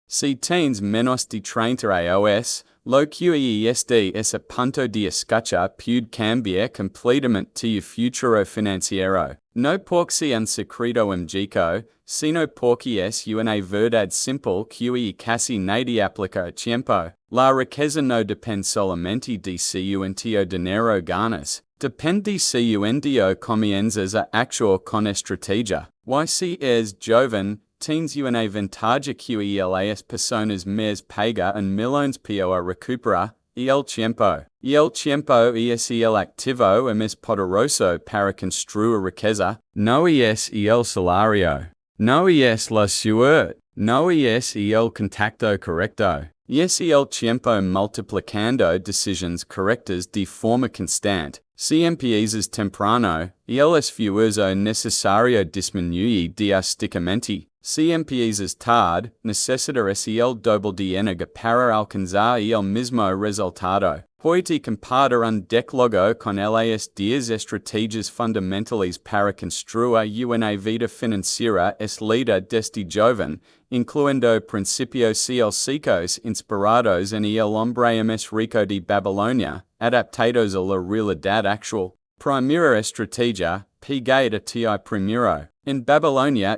Si teens menos de 30 aos, lo que es a punto de escucha puede cambiar completamente tu futuro financiero. No porque un secreto mágico, sino porque es una verdad simple que casi nadie aplica a tiempo. La riqueza no depende solamente de si o dinero ganas, depende de si comienzas a actuar con estrategia. Si es joven, tienes una ventaja que las personas más paga en millones a recuperar el tiempo. El tiempo es el activo más poderoso para construir riqueza, no es el salario. No es la suerte, no es el contacto correcto. Es el tiempo multiplicando decisiones correctas de forma constante. Si empiezas temprano, el esfuerzo necesario disminuye drásticamente. Si empiezas tarde, necesitarás el doble de energía para alcanzar el mismo resultado. Puede compartir un decálogo con las 10 estrategias fundamentales para construir una vida financiera eslita desde joven, incluyendo principios clásicos inspirados en el Hombre más Rico de Babilonia, adaptados a la realidad actual. Primera estrategia, Pagate primero. En Babilonia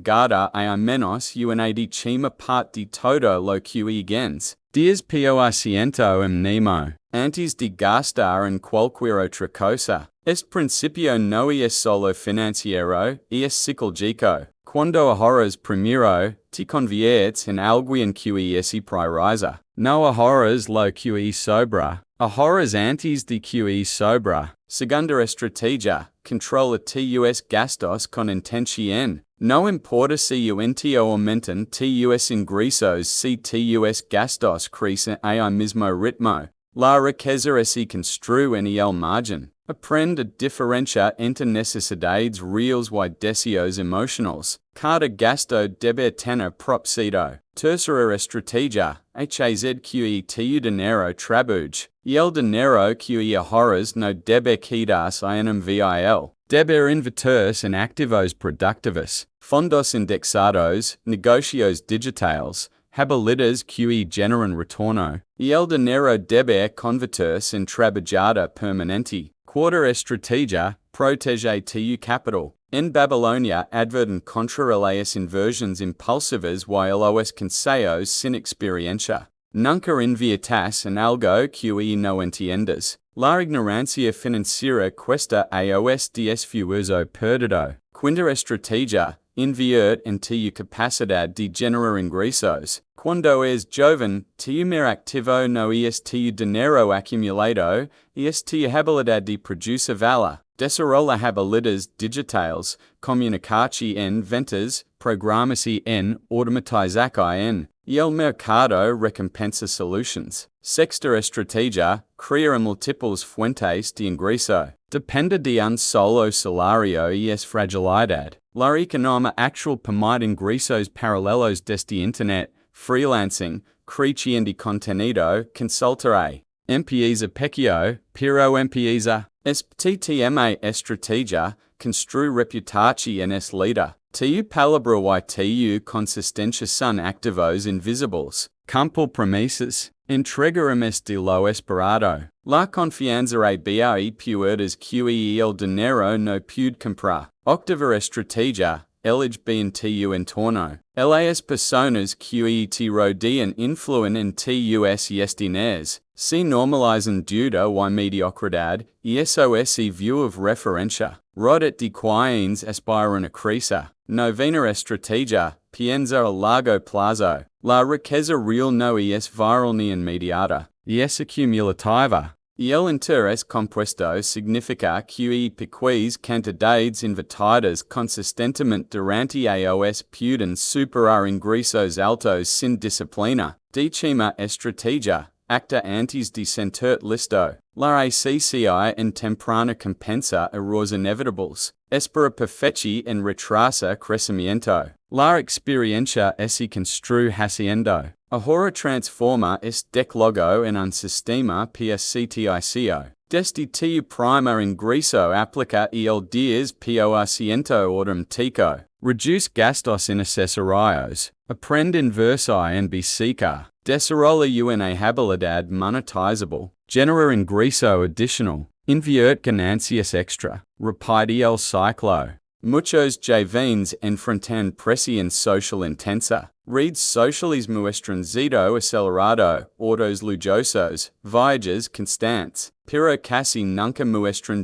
gada a menos una décima parte de todo lo que ganas. 10% Mismo. Antes de gastar en cualquier otra cosa. Este principio no es solo financiero, es psicológico. Cuando ahorras primero, te conviertes en alguien que se prioriza. No ahorras lo que sobra. Ahorras antes de que sobra. Segunda estrategia, controla tus gastos con intención. No importa si aumentan tus ingresos si tus gastos crecen a mismo ritmo. La riqueza se construye en el margen. Aprende a diferenciar entre necesidades reales y deseos emocionales. Cada gasto debe tener propósito. Tercera estrategia, haz que tu dinero trabaje. El dinero que ahorras no debe quedarse en vil. Debe invertirse en activos productivos, fondos indexados, negocios digitales, habilidades que generan retorno. El dinero debe convertirse en trabajada permanente. Cuarta estrategia, protege tu capital. En Babilonia adverten contra las inversiones impulsivas y los consejos sin experiencia. Nunca inviertas en algo que no entiendes. La ignorancia financiera cuesta aos de esfuerzo perdido. Quinta estrategia, invierte en tu capacidad de generar ingresos. Cuando es joven, tu mer activo no es tu dinero acumulado, es tu habilidad de producir valor. Desarrolla habilidades digitales, comunicación en ventas, programación en automatización, y el mercado recompensa solutions. Sexta estrategia, crea múltiples fuentes de ingreso. Depende de un solo salario y es fragilidad. La economía actual permite ingresos paralelos desde Internet, freelancing, creación de contenido, consultoría. Empieza pequeño, pero empieza. TTMA estrategia, construye reputación es líder. Tu palabra y tu consistencia son activos invisibles. Cumple promesas. Entregaremos de lo esperado. La confianza y puertas que el dinero no puede comprar. Octava estrategia, elige bien tu entorno. Las personas que te rodean influyen en tus destinos. Si normalizan duda y mediocridad, eso es view of referencia. Rodet de quienes aspiran a crecer. Novena estrategia, piensa a largo plazo. La riqueza real no es viral ni inmediata, es acumulativa. El interés compuesto significa que pequeñas cantidades invertidas consistentemente durante años pueden superar ingresos altos sin disciplina. Décima estrategia, acta antes de sentir listo. La ACCI en temprana compensa errores inevitables. Espera perfecti en retrasa crecimiento. La experiencia se construye haciendo. Ahorro transforma decálogo en un sistema PSCTICO. Desde tu primer ingreso aplica el 10% automático. Reduce gastos innecesarios. Aprende inverso en bicicleta. Desarrolla una habilidad monetizable. Genera ingreso additional. Invierte ganancias extra. Repite el ciclo. Muchos jóvenes enfrentan presión social intensa. Reads socialismo estrangeiro acelerado, autos lujosos, viajes constantes, pero casi nunca muestran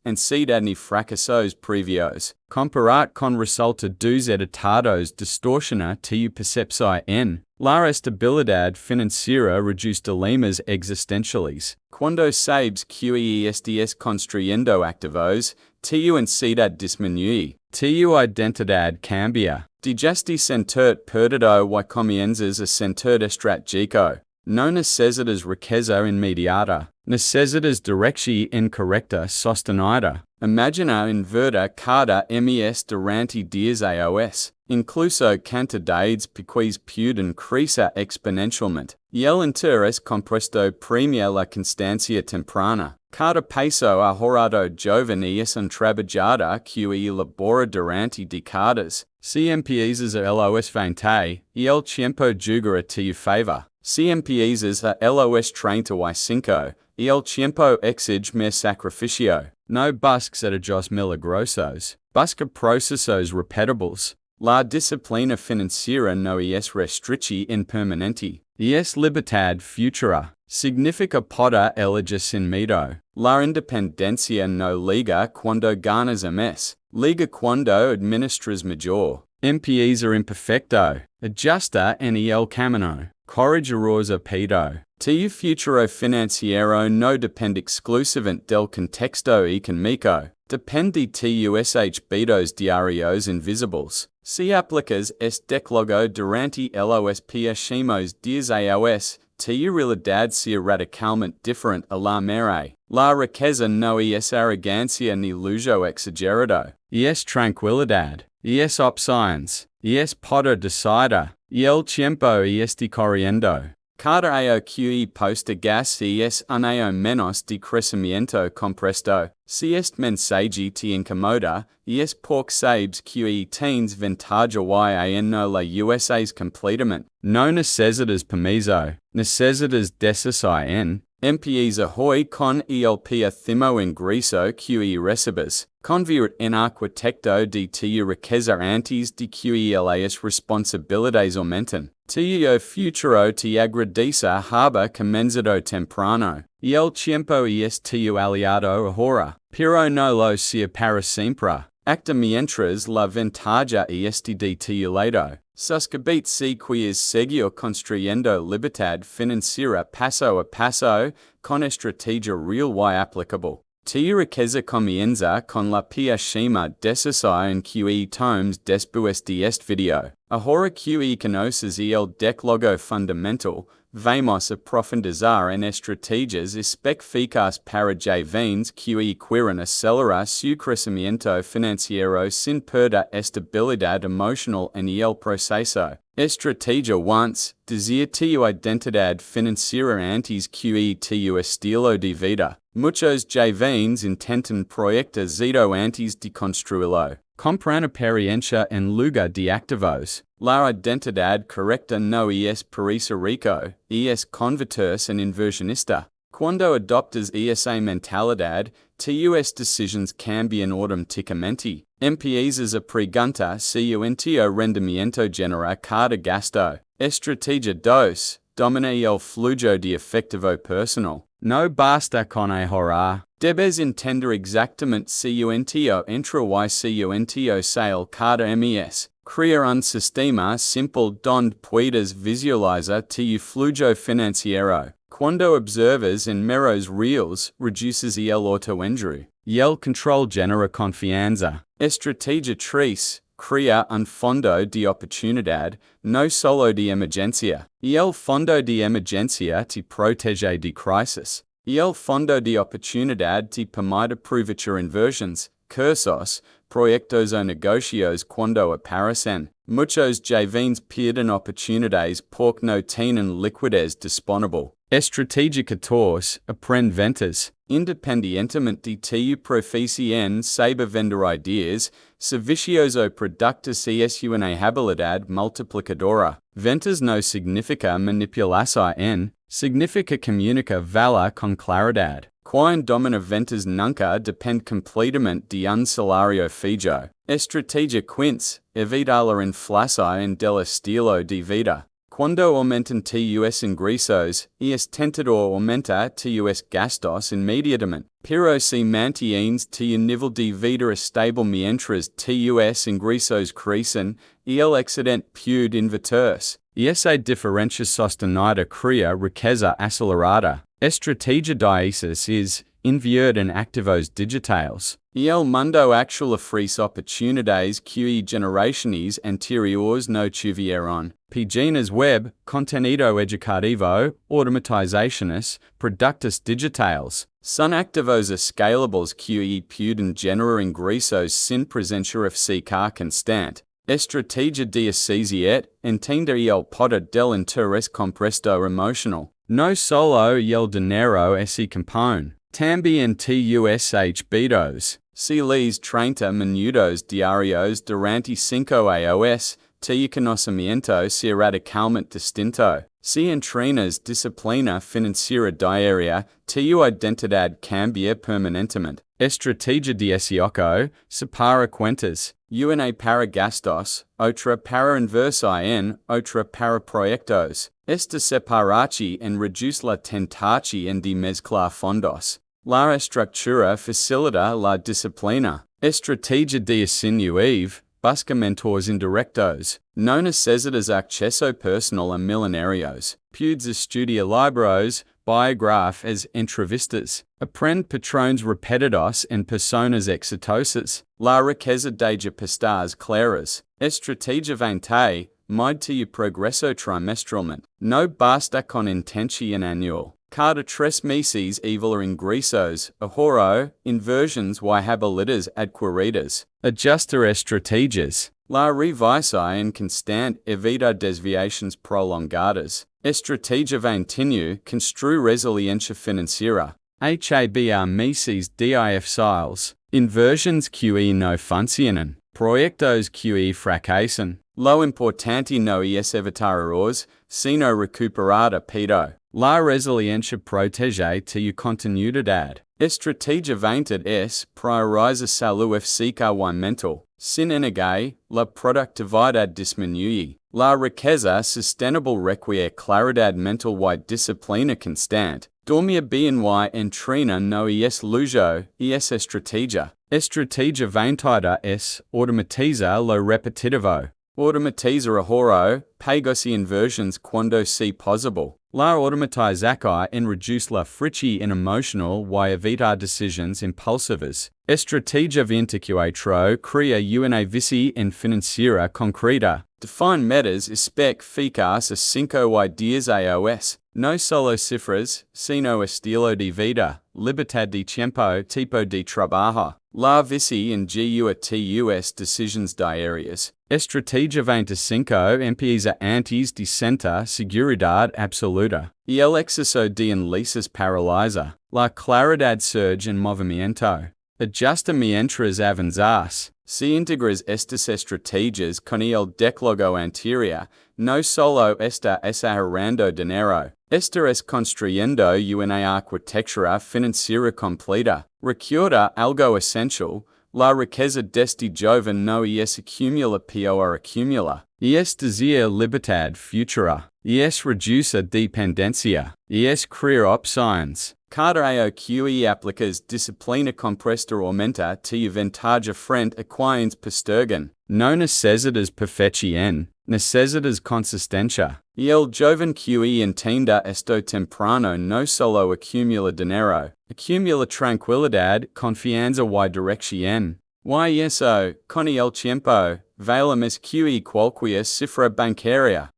ansiedad ni fracasos previos. Comparat con resulta dos editados distorsiona tu percepción en la estabilidad financiera reduce dilemas existenciales. Cuando sabes que estás construyendo activos, tu ansiedad disminuye, tu identidad cambia. Digesti sentir perdido y comienzas a sentir estratégico. No necesitas riqueza inmediata. Necesitas dirección incorrecta sostenida. Imagina invertir cada mes durante 10 años. Incluso cantidades pequeñas pueden crecer exponencialmente. Y el interés compuesto premia la constancia temprana. Cada peso ahorrado joven es un trabajada que elabora durante décadas. Si empiezas a los 20, y el tiempo juega a tu favor. Si empiezas a los 35, y el tiempo exige más sacrificio. No busques atajos milagrosos. Busca procesos repetibles. La disciplina financiera no es restricta en permanente. Es libertad futura. Significa poder elegir sin miedo. La independencia no liga cuando ganas más. Liga cuando administras mejor. Empieza imperfecto. Ajusta en el camino. Corrige errores rápido. Tu futuro financiero no depende exclusivamente del contexto económico. Depende tus hábitos diarios invisibles. Si aplicas decálogo durante los próximos 10 años, tu realidad será radicalmente diferente a la mera. La riqueza no es arrogancia ni lujo exagerado. Es tranquilidad. Es opciones. Es poder decidir. Y el tiempo está corriendo. Cada año que postergas es un año menos de crecimiento compuesto. Si este mensaje te incomoda, es porque sabes que tienes ventaja y en no la usas completamente. No necesitas permiso. Necesitas decisión. Empieza hoy con el próximo ingreso que recibes. Convierte en arquitecto de tu riqueza antes de que las responsabilidades aumenten. Tu futuro te agradece haber comenzado temprano. Y el tiempo es tu aliado ahora. Pero no lo sea para siempre. Acta mientras la ventaja esté de tu lado. Suscríbete si quieres seguir construyendo libertad financiera paso a paso, con estrategia real y aplicable. Tu riqueza comienza con la próxima decisión que tomes después de este video. Ahora que conoces el decálogo fundamental, vamos a profundizar en estrategias específicas para jóvenes que quieren acelerar su crecimiento financiero sin perder estabilidad emocional en el proceso. Estrategia 1. Desea tu identidad financiera antes que tu estilo de vida. Muchos jóvenes intentan proyectar zero antes de construirlo. Compran experiencia en lugar de activos. La identidad correcta no es parecer rico, es convertirse en inversionista. Cuando adoptas esa mentalidad, tus decisiones cambian automáticamente. Empiezas a preguntar si tu rendimiento genera cada gasto. Estrategia 2. Domina el flujo de efectivo personal. No basta con ahorrar. Debes entender exactamente si entra y si sale cada mes. Crea un sistema simple donde puedas visualizar tu flujo financiero. Cuando observas en meros reels, reduces el autoengaño. Y el control genera confianza. Estrategia 3. Crea un fondo de oportunidad, no solo de emergencia. Y el fondo de emergencia te protege de crisis. Y el fondo de oportunidad te permite aprovechar inversiones, cursos, proyectos o negocios cuando aparecen. Muchos jóvenes pierden oportunidades porque no tienen liquidez disponible. Estrategicators, aprende ventas, independientemente tu proficien saber vender ideas, servicios o productos es una habilidad multiplicadora. Ventas no significa manipulación, significa comunicar valor con claridad. Quien domina ventas nunca depende completamente de un salario fijo. Estrategia quince, evitar la inflación del estilo de vida. Cuando aumentan tus ingresos, es tentador aumentar tus gastos inmediatamente. Pero si mantienes tu nivel de vida estable mientras tus ingresos crecen, el excedente puede invertirse. Esa diferencia sostenida crea riqueza acelerada. Estrategia dices es invertir en activos digitales. El mundo actual ofrece oportunidades que generaciones anteriores no tuvieron. Páginas web, contenido educativo, automatizaciones, productos digitales. Son activos escalables que pueden generar ingresos sin presencia física constante. Estrategia de acesiet, entender el poder del interés compuesto emocional. No solo el dinero se compone. También tus hábitos. Si lees 30 minutos diarios durante 5 años, tu conocimiento será radicalmente distinto. Si entrenas disciplina financiera diaria, tu identidad cambia permanentemente. Estrategia 18, separa cuentas. Una para gastos, otra para inversión, otra para proyectos. Esta separación reduce la tentación de mezclar fondos. La estructura facilita la disciplina. Estrategia de incentive, busca mentores indirectos. No necesitas acceso personal a millenarios. Puedes estudiar libros, biografías, entrevistas. Aprende patrones repetidos en personas exitosas. La riqueza de pistas claras. Estrategia 20, mide tu progreso trimestralmente. No basta con intención anual. Cada 3 meses evaluar ingresos, ahorro, inversiones y habilidades adquiridas. Ajustar estrategias. La revisión constante evita desviaciones prolongadas. Estrategia 21, construye resiliencia financiera. Habr meses difíciles. Inversiones que no funcionan. Proyectos que fracasan. Lo importante no es evitar errores, sino recuperar rápido. La resiliencia protege tu continuidad. Estrategia 20 es prioriza salud física y mental. Sin energía, la productividad disminuye. La riqueza sostenible requiere claridad mental y disciplina constante. Dormir bien y entrena no es lujo, es estrategia. Estrategia 22 es automatiza lo repetitivo. Automatiza ahorro, pagos y inversiones cuando sea posible. La automatización reduce la fricción emocional y evita decisiones impulsivas. Estrategia 24 crea una visión financiera concreta. Define metas específicas a 5 y 10 años. No solo cifras, sino estilo de vida, libertad de tiempo, tipo de trabajo. La visión guía tus decisiones diarias. Estrategia 25 empieza antes de sentir seguridad absoluta. Y el exceso de enlaces paraliza. La claridad surge en movimiento. Ajusta mientras avanzas. Si integras estas estrategias con el decálogo anterior, no solo estás ahorrando dinero, estás construyendo una arquitectura financiera completa. Recuerda algo esencial, la riqueza desde joven no es acumula por acumula, es decir libertad futura, es reduce dependencia, es crear opciones. Cada año que aplicas disciplina compuesta aumenta tu ventaja frente a quienes postergan. No necesitas perfección, necesitas consistencia. Y el joven que entienda esto temprano no solo acumula dinero, acumula tranquilidad, confianza y dirección. Y eso, con el tiempo, valemos que cualquier cifra bancaria.